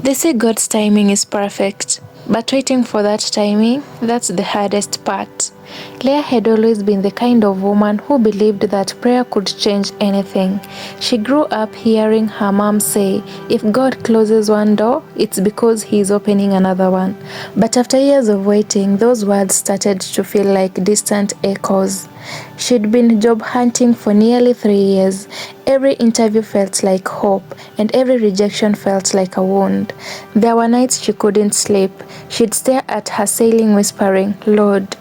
They say God's timing is perfect, but waiting for that timing, that's the hardest part. Leah had always been the kind of woman who believed that prayer could change anything. She grew up hearing her mom say, if God closes one door, it's because he is opening another one. But after years of waiting, those words started to feel like distant echoes. She'd been job hunting for nearly 3 years. Every interview felt like hope, and every rejection felt like a wound. There were nights she couldn't sleep. She'd stare at her ceiling whispering, Lord,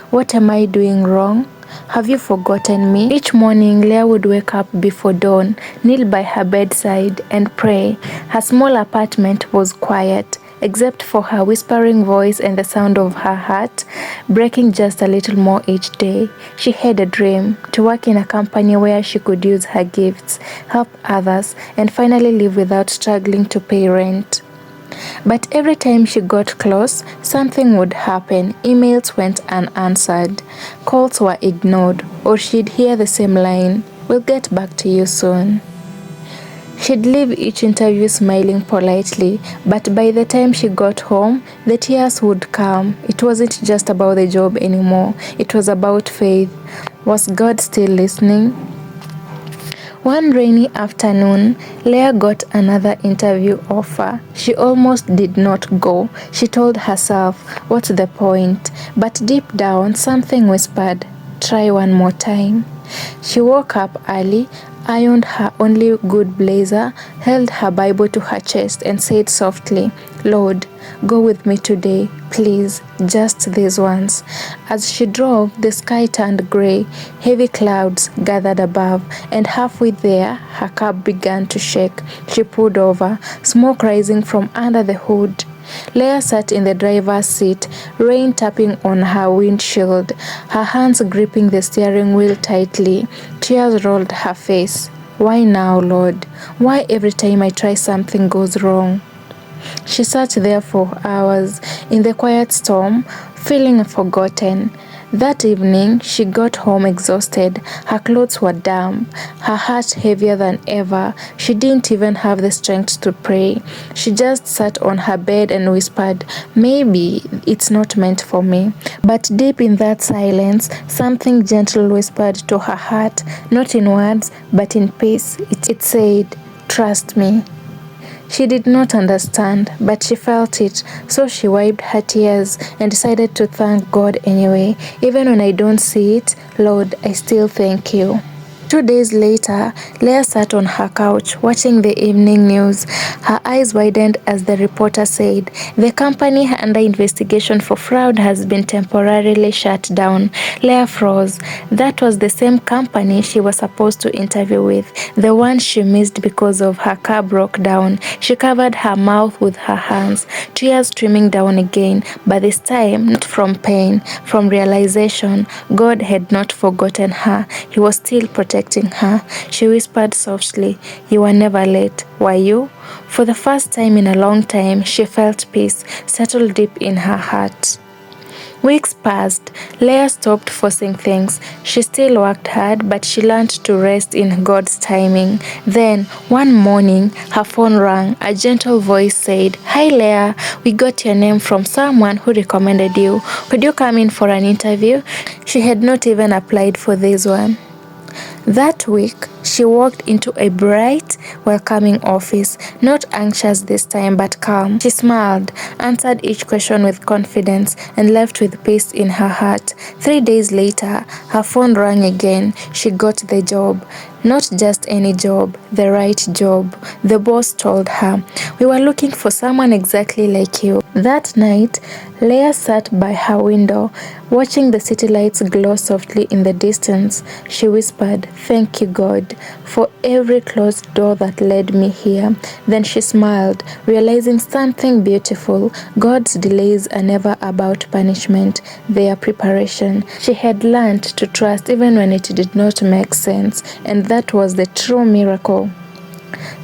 what am I doing wrong? Have you forgotten me? Each morning, Leah would wake up before dawn, kneel by her bedside, and pray. Her small apartment was quiet, except for her whispering voice and the sound of her heart breaking just a little more each day. She had a dream to work in a company where she could use her gifts, help others, and finally live without struggling to pay rent. But every time she got close, something would happen. Emails went unanswered, calls were ignored, or she'd hear the same line, we'll get back to you soon. She'd leave each interview smiling politely, but by the time she got home, the tears would come. It wasn't just about the job anymore, it was about faith. Was God still listening? One rainy afternoon, Leah got another interview offer. She almost did not go. She told herself, what's the point? But deep down, something whispered, try one more time. She woke up early, ironed her only good blazer, held her Bible to her chest and said softly, Lord, go with me today, please, just this once. As she drove, the sky turned grey, heavy clouds gathered above, and halfway there, her cab began to shake. She pulled over, smoke rising from under the hood. Leah sat in the driver's seat, rain tapping on her windshield, her hands gripping the steering wheel tightly. Tears rolled her face. Why now, Lord? Why every time I try something goes wrong? She sat there for hours in the quiet storm, feeling forgotten. That evening, she got home exhausted. Her clothes were damp, her heart heavier than ever. She didn't even have the strength to pray. She just sat on her bed and whispered, maybe it's not meant for me. But deep in that silence, something gentle whispered to her heart, not in words, but in peace. It said, trust me. She did not understand, but she felt it, so she wiped her tears and decided to thank God anyway. Even when I don't see it, Lord, I still thank you. 2 days later, Leah sat on her couch watching the evening news. Her eyes widened as the reporter said, the company under investigation for fraud has been temporarily shut down. Leah froze. That was the same company she was supposed to interview with, the one she missed because of her car broke down. She covered her mouth with her hands, tears streaming down again, but this time not from pain, from realization. God had not forgotten her. He was still protecting her. She whispered softly, you were never late, were you? For the first time in a long time, she felt peace settle deep in her heart. Weeks passed. Leah stopped forcing things. She still worked hard, but she learned to rest in God's timing. Then, one morning, her phone rang. A gentle voice said, hi Leah, we got your name from someone who recommended you. Could you come in for an interview? She had not even applied for this one. That week, she walked into a bright, welcoming office, not anxious this time but calm. She smiled, answered each question with confidence, and left with peace in her heart. 3 days later, her phone rang again. She got the job. Not just any job, the right job. The boss told her, we were looking for someone exactly like you. That night, Leah sat by her window, watching the city lights glow softly in the distance. She whispered, thank you, God, for every closed door that led me here. Then she smiled, realizing something beautiful. God's delays are never about punishment, they are preparation. She had learned to trust even when it did not make sense, and that was the true miracle.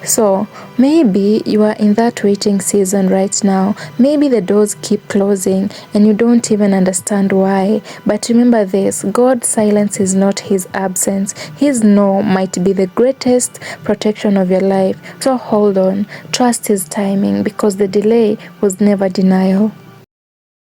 So maybe you are in that waiting season right now. Maybe the doors keep closing and you don't even understand why. But remember this, God's silence is not his absence. His no might be the greatest protection of your life. So hold on, trust his timing, because the delay was never denial.